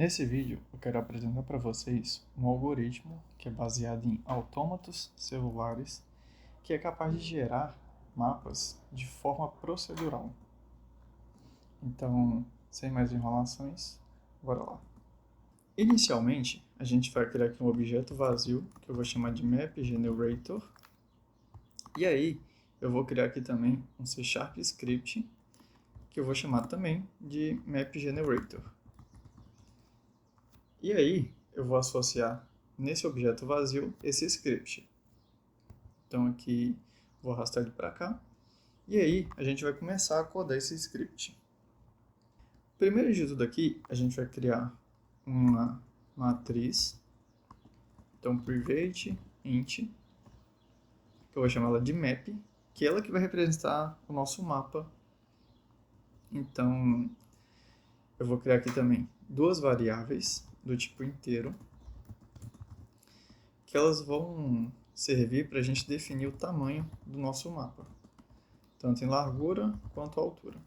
Nesse vídeo, eu quero apresentar para vocês um algoritmo que é baseado em autômatos celulares que é capaz de gerar mapas de forma procedural. Então, sem mais enrolações, bora lá. Inicialmente, a gente vai criar aqui um objeto vazio que eu vou chamar de MapGenerator. E aí, eu vou criar aqui também um C# script que eu vou chamar também de MapGenerator. E aí, eu vou associar nesse objeto vazio esse script. Então aqui, vou arrastar ele para cá. E aí, a gente vai começar a codar esse script. Primeiro de tudo aqui, a gente vai criar uma matriz. Então, private int, que eu vou chamar ela de map, que é ela que vai representar o nosso mapa. Então, eu vou criar aqui também duas variáveis do tipo inteiro, que elas vão servir para a gente definir o tamanho do nosso mapa, tanto em largura quanto altura.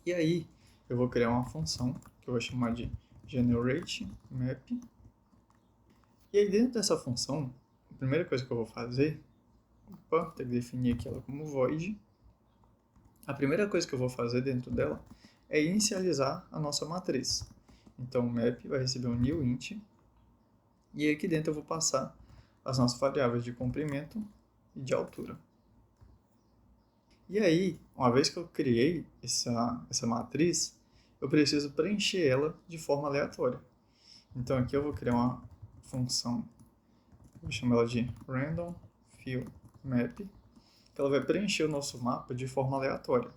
E aí, eu vou criar uma função que eu vou chamar de generateMap. E aí, dentro dessa função, a primeira coisa que eu vou fazer, tem que definir aqui ela como void. A primeira coisa que eu vou fazer dentro dela é inicializar a nossa matriz. Então, o map vai receber um new int, e aqui dentro eu vou passar as nossas variáveis de comprimento e de altura. E aí, uma vez que eu criei essa matriz, eu preciso preencher ela de forma aleatória. Então aqui eu vou criar uma função, vou chamar ela de randomFillMap, que ela vai preencher o nosso mapa de forma aleatória.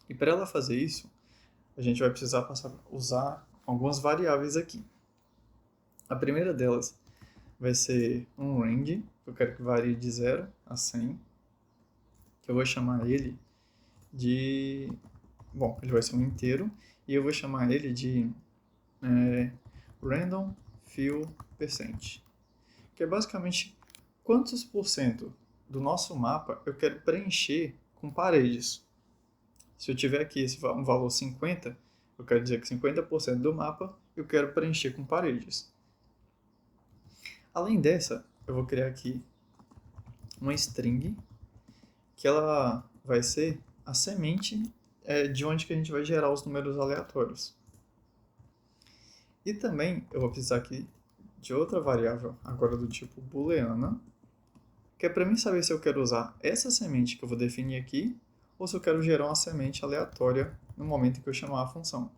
E para ela fazer isso, a gente vai precisar usar algumas variáveis aqui. A primeira delas vai ser um range, que eu quero que varie de 0 a 100, que eu vou chamar ele de... Bom, ele vai ser um inteiro, e eu vou chamar ele de randomFillPercent, que é basicamente quantos por cento do nosso mapa eu quero preencher com paredes. Se eu tiver aqui um valor 50, eu quero dizer que 50% do mapa eu quero preencher com paredes. Além dessa, eu vou criar aqui uma string, que ela vai ser a semente de onde que a gente vai gerar os números aleatórios. E também eu vou precisar aqui de outra variável, agora do tipo booleana, que é para mim saber se eu quero usar essa semente que eu vou definir aqui, ou se eu quero gerar uma semente aleatória no momento em que eu chamar a função.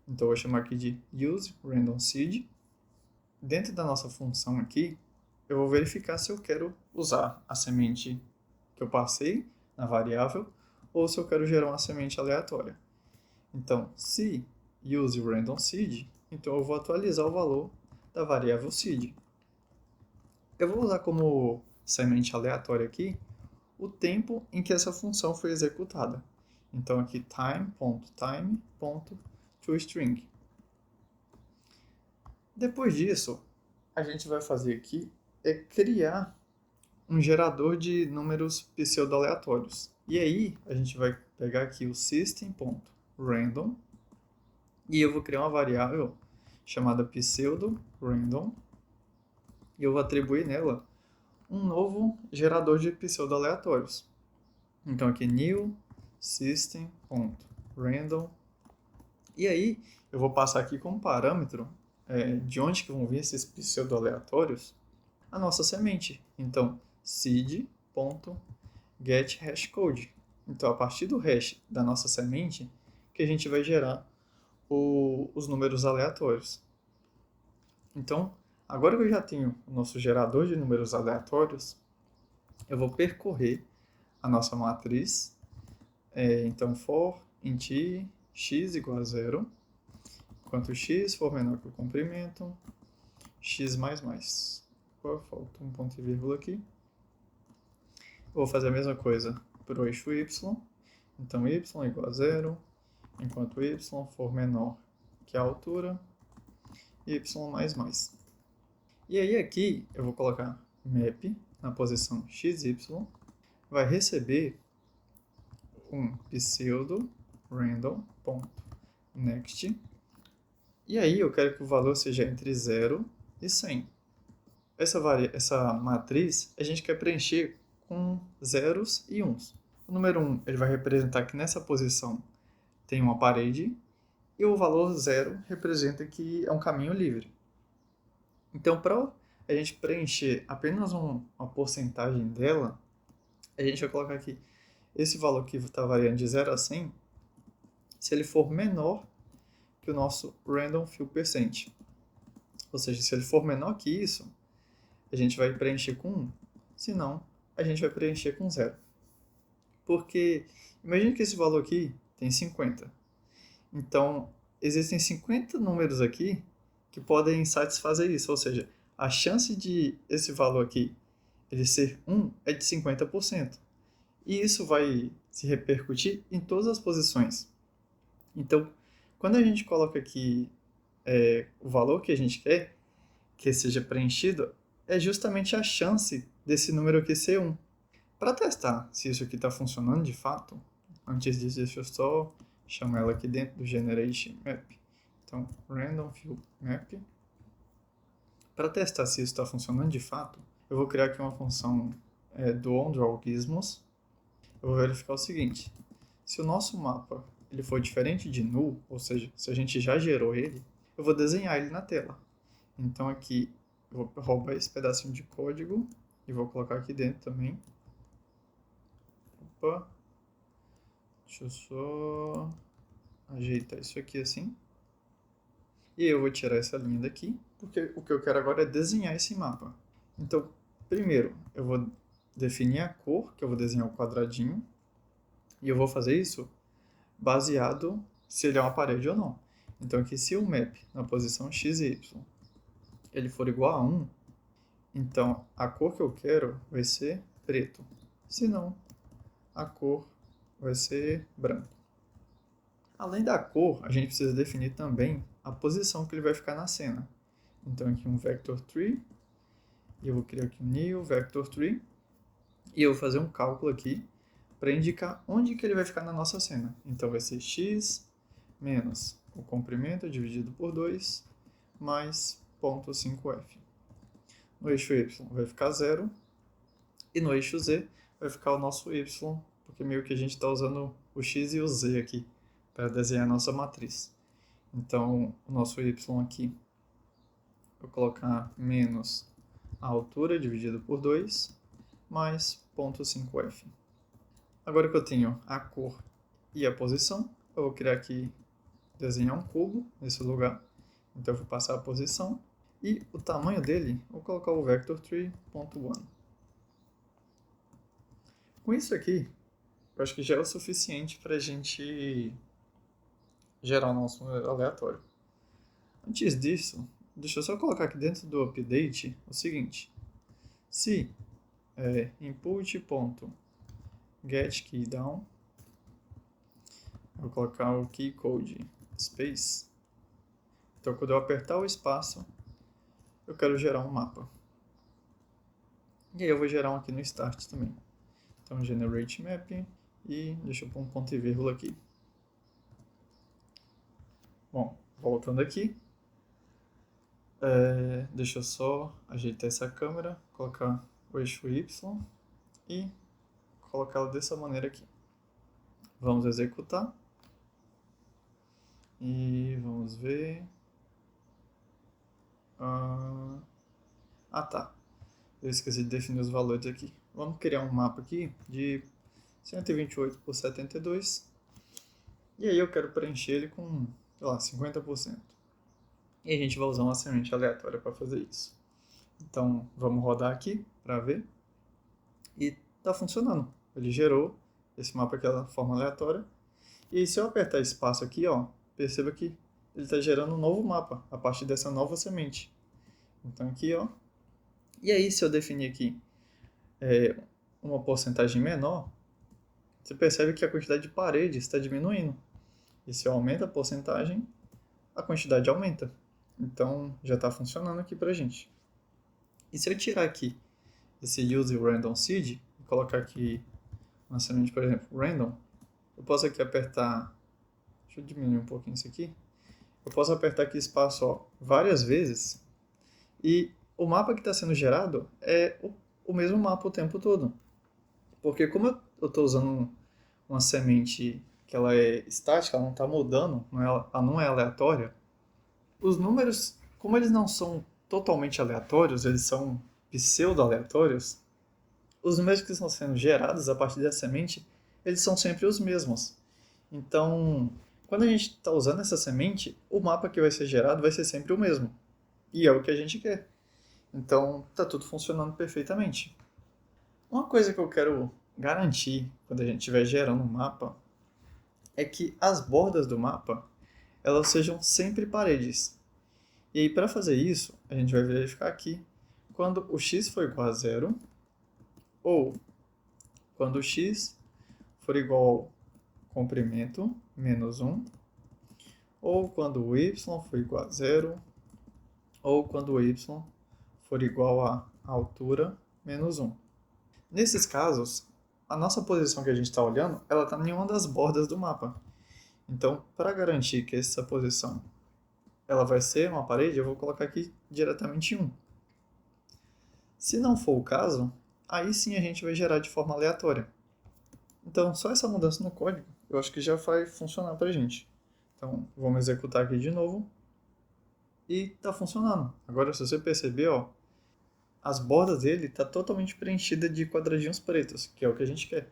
Então eu vou chamar aqui de useRandomSeed. Dentro da nossa função aqui, eu vou verificar se eu quero usar a semente que eu passei na variável, ou se eu quero gerar uma semente aleatória. Então, se useRandomSeed, então eu vou atualizar o valor da variável seed. Eu vou usar como semente aleatória aqui o tempo em que essa função foi executada. Então aqui time.time.toString. Depois disso, a gente vai fazer aqui criar um gerador de números pseudo-aleatórios. E aí a gente vai pegar aqui o system.random e eu vou criar uma variável chamada pseudo-random e eu vou atribuir nela um novo gerador de pseudo-aleatórios. Então aqui new system.random. E aí eu vou passar aqui como parâmetro de onde que vão vir esses pseudo-aleatórios a nossa semente. Então seed.getHashCode. Então a partir do hash da nossa semente que a gente vai gerar os números aleatórios. Então, agora que eu já tenho o nosso gerador de números aleatórios, eu vou percorrer a nossa matriz. Então, for int x igual a 0, enquanto x for menor que o comprimento, x mais mais. Falta um ponto e vírgula aqui. Vou fazer a mesma coisa para o eixo y. Então, y igual a 0, enquanto y for menor que a altura, y mais mais. E aí aqui eu vou colocar map na posição xy, vai receber um pseudo random.next E aí eu quero que o valor seja entre 0 e 100. Essa matriz a gente quer preencher com zeros e uns. O número 1 ele vai representar que nessa posição tem uma parede e o valor 0 representa que é um caminho livre. Então, para a gente preencher apenas uma porcentagem dela, a gente vai colocar aqui esse valor que está variando de 0 a 100, se ele for menor que o nosso random fill percent. Ou seja, se ele for menor que isso, a gente vai preencher com 1. Se não, a gente vai preencher com 0. Porque, imagine que esse valor aqui tem 50. Então, existem 50 números aqui que podem satisfazer isso. Ou seja, a chance de esse valor aqui ele ser 1 é de 50%. E isso vai se repercutir em todas as posições. Então, quando a gente coloca aqui o valor que a gente quer que seja preenchido, é justamente a chance desse número aqui ser 1. Para testar se isso aqui está funcionando de fato, antes disso, deixa eu só chamar ela aqui dentro do Generate Map. Então, Random Fill Map. Para testar se isso está funcionando de fato, eu vou criar aqui uma função do onDrawGizmos. Eu vou verificar o seguinte: se o nosso mapa ele for diferente de null, ou seja, se a gente já gerou ele, eu vou desenhar ele na tela. Então aqui eu vou roubar esse pedacinho de código e vou colocar aqui dentro também. Opa, deixa eu só ajeitar isso aqui assim. E eu vou tirar essa linha daqui, porque o que eu quero agora é desenhar esse mapa. Então, primeiro, eu vou definir a cor, que eu vou desenhar o quadradinho, e eu vou fazer isso baseado se ele é uma parede ou não. Então aqui, se o map na posição x e y ele for igual a 1, então a cor que eu quero vai ser preto. Se não, a cor vai ser branco. Além da cor, a gente precisa definir também a posição que ele vai ficar na cena. Então aqui um vector tree, e eu vou criar aqui um new vector tree, e eu vou fazer um cálculo aqui para indicar onde que ele vai ficar na nossa cena. Então vai ser x menos o comprimento dividido por 2 mais 0,5f. No eixo y vai ficar 0 e no eixo z vai ficar o nosso y, porque meio que a gente está usando o x e o z aqui para desenhar a nossa matriz. Então o nosso y aqui, vou colocar menos a altura dividido por 2 mais 0,5f. Agora que eu tenho a cor e a posição, eu vou criar aqui, desenhar um cubo nesse lugar. Então eu vou passar a posição e o tamanho dele, vou colocar o vector tree.1. Com isso aqui, eu acho que já é o suficiente para a gente gerar o nosso número aleatório. Antes disso, deixa eu só colocar aqui dentro do update o seguinte: se input.getKeyDown, vou colocar o keycode space. Então, quando eu apertar o espaço, eu quero gerar um mapa. E aí eu vou gerar um aqui no start também. Então, generate map e deixa eu pôr um ponto e vírgula aqui. Bom, voltando aqui. Deixa eu só ajeitar essa câmera, colocar o eixo Y e colocá-lo dessa maneira aqui. Vamos executar. E vamos ver. Tá. Eu esqueci de definir os valores aqui. Vamos criar um mapa aqui de 128 por 72. E aí eu quero preencher ele com, sei lá, 50%. E a gente vai usar uma semente aleatória para fazer isso. Então, vamos rodar aqui para ver. E está funcionando. Ele gerou esse mapa aqui da forma aleatória. E aí, se eu apertar espaço aqui, ó, perceba que ele está gerando um novo mapa a partir dessa nova semente. Então aqui, ó. E aí, se eu definir aqui uma porcentagem menor, você percebe que a quantidade de paredes está diminuindo. E se eu aumento a porcentagem, a quantidade aumenta. Então, já está funcionando aqui para a gente. E se eu tirar aqui esse use random seed e colocar aqui uma semente, por exemplo, random, eu posso aqui apertar, deixa eu diminuir um pouquinho isso aqui, eu posso apertar aqui espaço ó, várias vezes e o mapa que está sendo gerado é o mesmo mapa o tempo todo. Porque como eu estou usando uma semente que ela é estática, ela não está mudando, ela não é aleatória, os números, como eles não são totalmente aleatórios, eles são pseudo-aleatórios, os números que estão sendo gerados a partir da semente, eles são sempre os mesmos. Então, quando a gente está usando essa semente, o mapa que vai ser gerado vai ser sempre o mesmo. E é o que a gente quer. Então, está tudo funcionando perfeitamente. Uma coisa que eu quero garantir quando a gente estiver gerando um mapa é que as bordas do mapa elas sejam sempre paredes. E aí, para fazer isso, a gente vai verificar aqui quando o x for igual a zero ou quando o x for igual ao comprimento menos 1, ou quando o y for igual a zero, ou quando o y for igual a altura menos 1. Nesses casos, a nossa posição que a gente está olhando, ela está em uma das bordas do mapa. Então, para garantir que essa posição ela vai ser uma parede, eu vou colocar aqui diretamente 1. Se não for o caso, aí sim a gente vai gerar de forma aleatória. Então, só essa mudança no código, eu acho que já vai funcionar para a gente. Então, vamos executar aqui de novo. E está funcionando. Agora, se você perceber, ó, as bordas dele tá totalmente preenchida de quadradinhos pretos, que é o que a gente quer.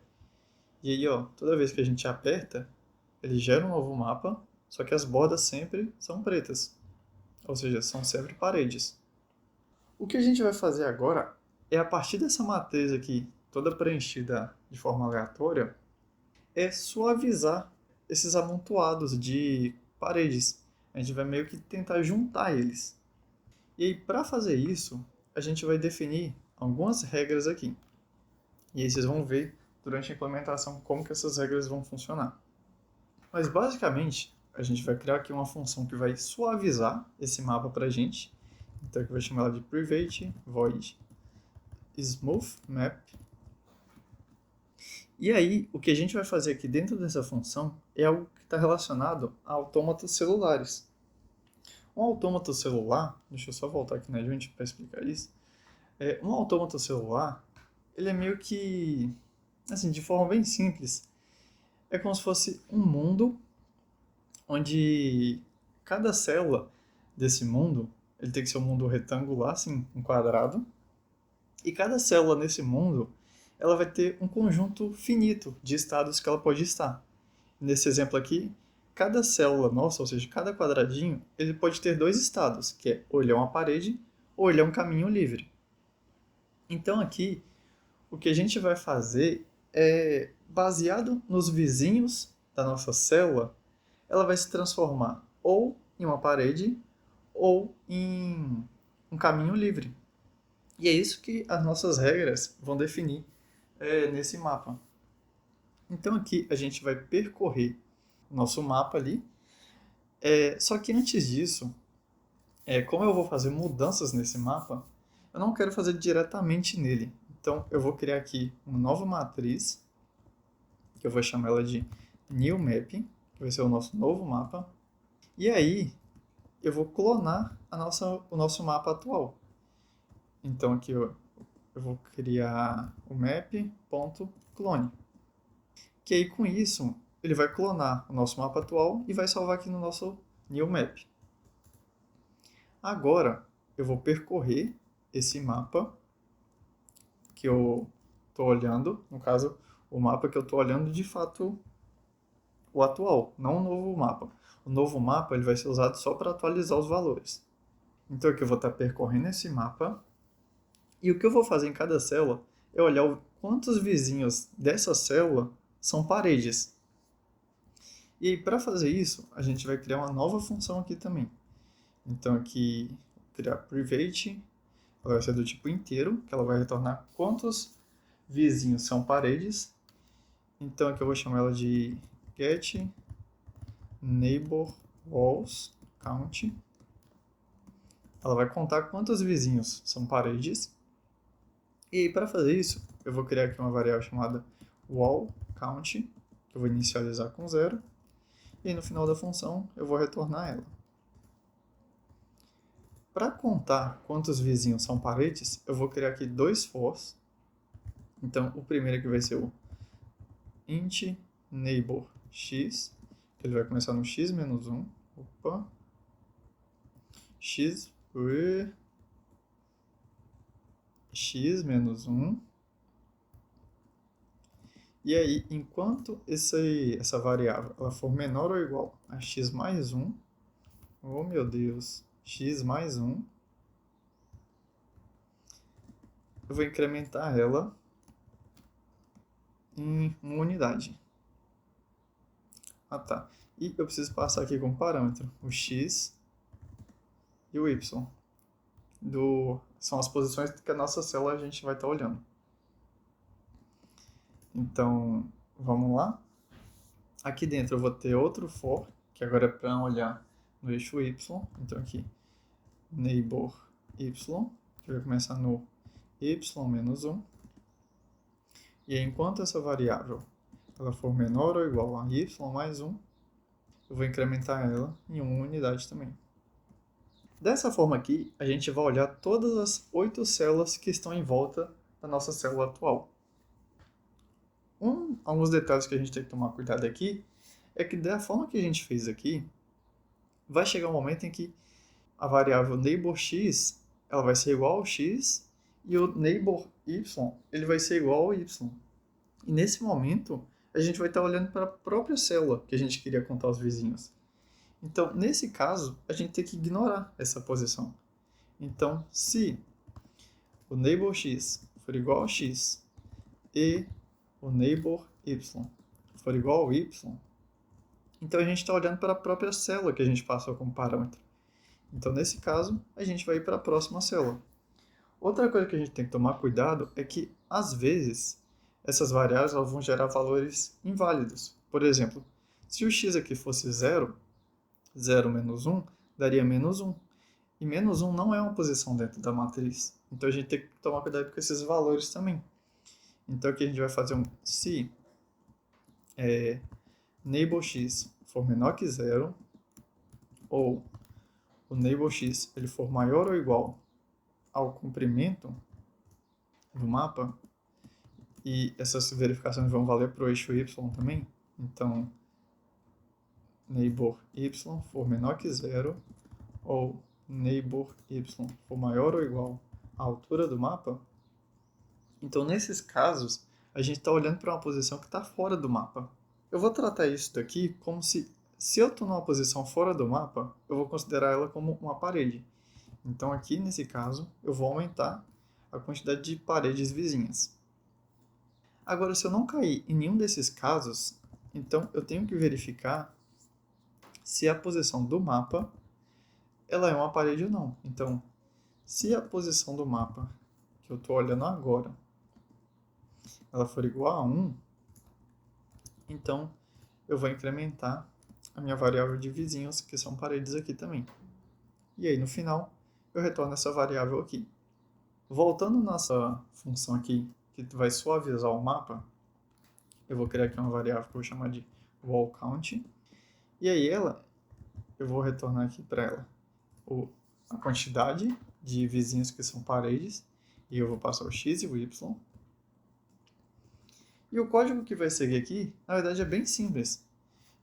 E aí, ó, toda vez que a gente aperta, ele gera um novo mapa, só que as bordas sempre são pretas. Ou seja, são sempre paredes. O que a gente vai fazer agora é, a partir dessa matriz aqui, toda preenchida de forma aleatória, é suavizar esses amontoados de paredes. A gente vai meio que tentar juntar eles. E aí, para fazer isso, a gente vai definir algumas regras aqui. E aí vocês vão ver durante a implementação como que essas regras vão funcionar. Mas basicamente, a gente vai criar aqui uma função que vai suavizar esse mapa para a gente. Então aqui eu vou chamar ela de private void smooth map. E aí, o que a gente vai fazer aqui dentro dessa função é algo que está relacionado a autômatos celulares. Um autômato celular, deixa eu só voltar aqui na Unity para explicar isso. Um autômato celular, ele é meio que, assim, de forma bem simples, é como se fosse um mundo onde cada célula desse mundo, ele tem que ser um mundo retangular, assim, um quadrado, e cada célula nesse mundo, ela vai ter um conjunto finito de estados que ela pode estar. Nesse exemplo aqui, cada célula nossa, ou seja, cada quadradinho, ele pode ter dois estados, que é ou ele é uma parede ou ele é um caminho livre. Então aqui, o que a gente vai fazer é, baseado nos vizinhos da nossa célula, ela vai se transformar ou em uma parede ou em um caminho livre. E é isso que as nossas regras vão definir nesse mapa. Então aqui a gente vai percorrer o nosso mapa ali. Só que antes disso, como eu vou fazer mudanças nesse mapa, eu não quero fazer diretamente nele. Então eu vou criar aqui uma nova matriz, que eu vou chamar ela de new map, que vai ser o nosso novo mapa. E aí eu vou clonar o nosso mapa atual. Então aqui eu vou criar o map.clone. Que aí com isso ele vai clonar o nosso mapa atual e vai salvar aqui no nosso new map. Agora eu vou percorrer esse mapa que eu estou olhando, no caso o mapa que eu estou olhando de fato o atual, não o novo mapa. O novo mapa ele vai ser usado só para atualizar os valores. Então aqui eu vou estar percorrendo esse mapa e o que eu vou fazer em cada célula é olhar quantos vizinhos dessa célula são paredes. E aí, para fazer isso, a gente vai criar uma nova função aqui também. Então aqui, criar private, ela vai ser do tipo inteiro, que ela vai retornar quantos vizinhos são paredes. Então aqui eu vou chamar ela de get neighbor walls count. Ela vai contar quantos vizinhos são paredes. E aí, para fazer isso, eu vou criar aqui uma variável chamada wall count, que eu vou inicializar com 0. E no final da função eu vou retornar ela. Para contar quantos vizinhos são paredes, eu vou criar aqui dois fors. Então, o primeiro aqui vai ser o int neighbor x, que ele vai começar no x menos 1. Opa. X menos 1. E aí, enquanto essa variável ela for menor ou igual a x mais 1, oh meu Deus, x mais 1, eu vou incrementar ela em uma unidade. Ah, tá. E eu preciso passar aqui como parâmetro o x e o y. São as posições que a nossa célula a gente vai estar olhando. Então, vamos lá. Aqui dentro eu vou ter outro for, que agora é para olhar no eixo y. Então aqui, neighbor y, que vai começar no y menos 1. E aí, enquanto essa variável ela for menor ou igual a y mais 1, eu vou incrementar ela em uma unidade também. Dessa forma aqui, a gente vai olhar todas as 8 células que estão em volta da nossa célula atual. Alguns detalhes que a gente tem que tomar cuidado aqui é que da forma que a gente fez aqui, vai chegar um momento em que a variável neighbor x ela vai ser igual ao x e o neighbor y ele vai ser igual ao y. E nesse momento, a gente vai estar olhando para a própria célula que a gente queria contar os vizinhos. Então, nesse caso, a gente tem que ignorar essa posição. Então, se o neighbor x for igual a x e o neighbor y for igual ao y, então a gente está olhando para a própria célula que a gente passou como parâmetro. Então, nesse caso, a gente vai ir para a próxima célula. Outra coisa que a gente tem que tomar cuidado é que, às vezes, essas variáveis vão gerar valores inválidos. Por exemplo, se o x aqui fosse 0, 0 menos 1 daria menos 1. E menos 1 não é uma posição dentro da matriz. Então a gente tem que tomar cuidado com esses valores também. Então aqui a gente vai fazer um se neighbor x for menor que 0, ou o neighbor x ele for maior ou igual ao comprimento do mapa, e essas verificações vão valer para o eixo y também. Então, neighbor y for menor que 0, ou neighbor y for maior ou igual à altura do mapa. Então, nesses casos, a gente está olhando para uma posição que está fora do mapa. Eu vou tratar isso daqui como se eu estou numa posição fora do mapa, eu vou considerar ela como uma parede. Então, aqui nesse caso, eu vou aumentar a quantidade de paredes vizinhas. Agora, se eu não cair em nenhum desses casos, então eu tenho que verificar se a posição do mapa ela é uma parede ou não. Então, se a posição do mapa que eu estou olhando agora ela for igual a 1, então eu vou incrementar a minha variável de vizinhos, que são paredes aqui também. E aí, no final, eu retorno essa variável aqui. Voltando nossa função aqui, que vai suavizar o mapa, eu vou criar aqui uma variável que eu vou chamar de wall count. E aí eu vou retornar aqui para ela a quantidade de vizinhos que são paredes, e eu vou passar o x e o y. E o código que vai seguir aqui, na verdade, é bem simples.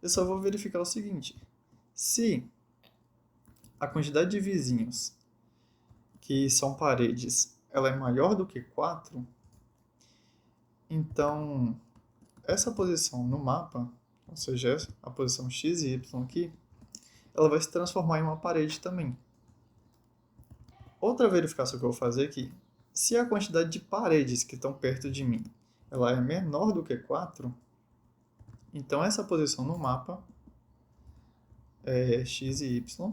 Eu só vou verificar o seguinte: se a quantidade de vizinhos que são paredes ela é maior do que 4, então essa posição no mapa, ou seja, a posição x e y aqui, ela vai se transformar em uma parede também. Outra verificação que eu vou fazer aqui, se a quantidade de paredes que estão perto de mim ela é menor do que 4, então essa posição no mapa, x e y,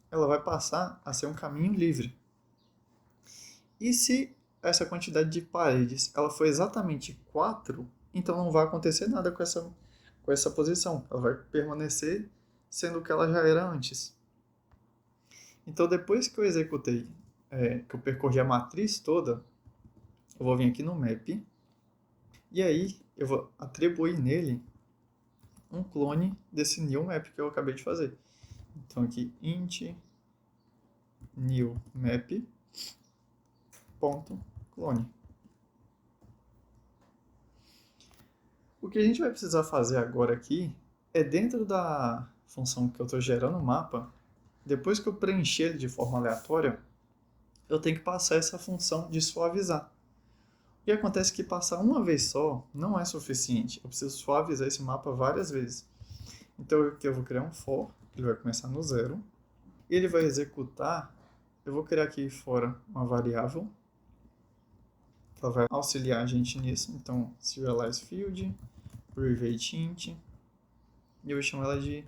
ela vai passar a ser um caminho livre. E se essa quantidade de paredes ela for exatamente 4, então não vai acontecer nada com essa posição. Ela vai permanecer sendo o que ela já era antes. Então, depois que eu executei, que eu percorri a matriz toda, eu vou vir aqui no map, e aí eu vou atribuir nele um clone desse new map que eu acabei de fazer. Então, aqui, int new map ponto clone. O que a gente vai precisar fazer agora aqui é dentro da função que eu estou gerando o mapa, depois que eu preencher ele de forma aleatória, eu tenho que passar essa função de suavizar. O que acontece é que passar uma vez só não é suficiente. Eu preciso suavizar esse mapa várias vezes. Então aqui eu vou criar um for, ele vai começar no 0. Ele vai executar, eu vou criar aqui fora uma variável, ela vai auxiliar a gente nisso. Então, serialize field, private int, e eu vou chamar ela de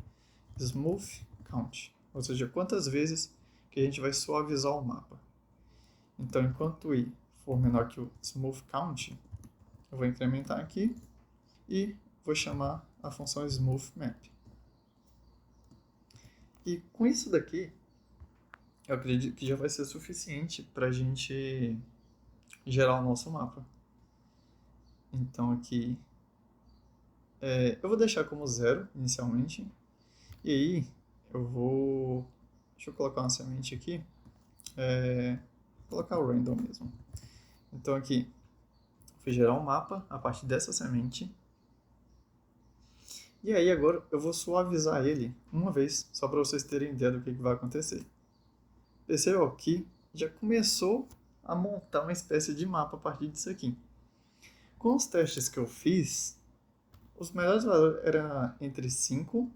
smooth count, ou seja, quantas vezes que a gente vai suavizar o mapa. Então, enquanto i for menor que o smooth count, eu vou incrementar aqui e vou chamar a função smooth map. E com isso daqui, eu acredito que já vai ser suficiente para a gente gerar o nosso mapa. Então aqui, eu vou deixar como 0 inicialmente, e aí eu vou, deixa eu colocar uma semente aqui, vou colocar o random mesmo. Então aqui, vou gerar um mapa a partir dessa semente, e aí agora eu vou suavizar ele uma vez, só para vocês terem ideia do que vai acontecer. Percebeu que já começou a montar uma espécie de mapa a partir disso aqui. Com os testes que eu fiz, os melhores valores eram entre 5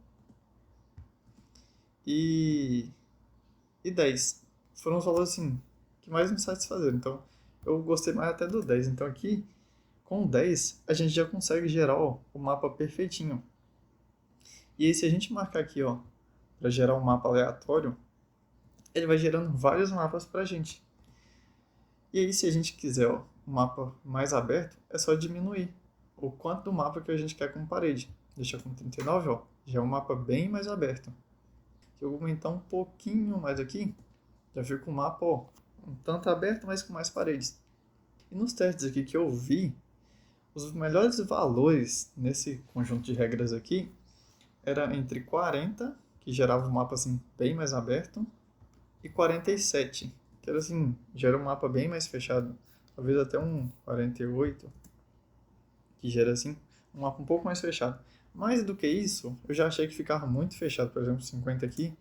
e 10. Foram os valores assim, que mais me satisfazeram. Então, eu gostei mais até do 10. Então, aqui, com 10, a gente já consegue gerar o mapa perfeitinho. E aí, se a gente marcar aqui, para gerar um mapa aleatório, ele vai gerando vários mapas pra gente. E aí, se a gente quiser um mapa mais aberto, é só diminuir o quanto do mapa que a gente quer com parede. Deixa com 39, já é um mapa bem mais aberto. Se eu aumentar um pouquinho mais aqui, já fica um mapa um tanto aberto, mas com mais paredes. E nos testes aqui que eu vi, os melhores valores nesse conjunto de regras aqui era entre 40, que gerava um mapa assim bem mais aberto, e 47, que era assim, gera um mapa bem mais fechado. Talvez até um 48, que gera assim um mapa um pouco mais fechado. Mais do que isso, eu já achei que ficava muito fechado. Por exemplo, 50 aqui,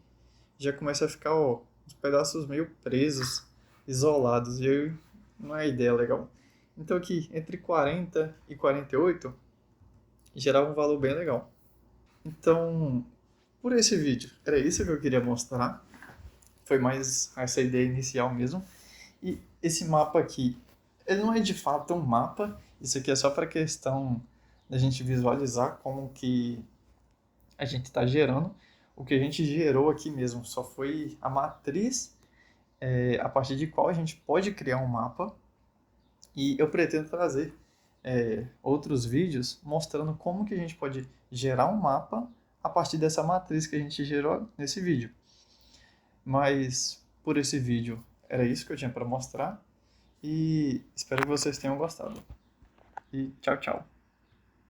já começa a ficar os pedaços meio presos, isolados, e aí não é ideia legal. Então aqui, entre 40 e 48, gerava um valor bem legal. Então, por esse vídeo, era isso que eu queria mostrar. Foi mais essa ideia inicial mesmo. E esse mapa aqui, ele não é de fato um mapa, isso aqui é só para questão da gente visualizar como que a gente está gerando. O que a gente gerou aqui mesmo só foi a matriz a partir de qual a gente pode criar um mapa. E eu pretendo trazer outros vídeos mostrando como que a gente pode gerar um mapa a partir dessa matriz que a gente gerou nesse vídeo. Mas por esse vídeo era isso que eu tinha para mostrar e espero que vocês tenham gostado. E tchau, tchau.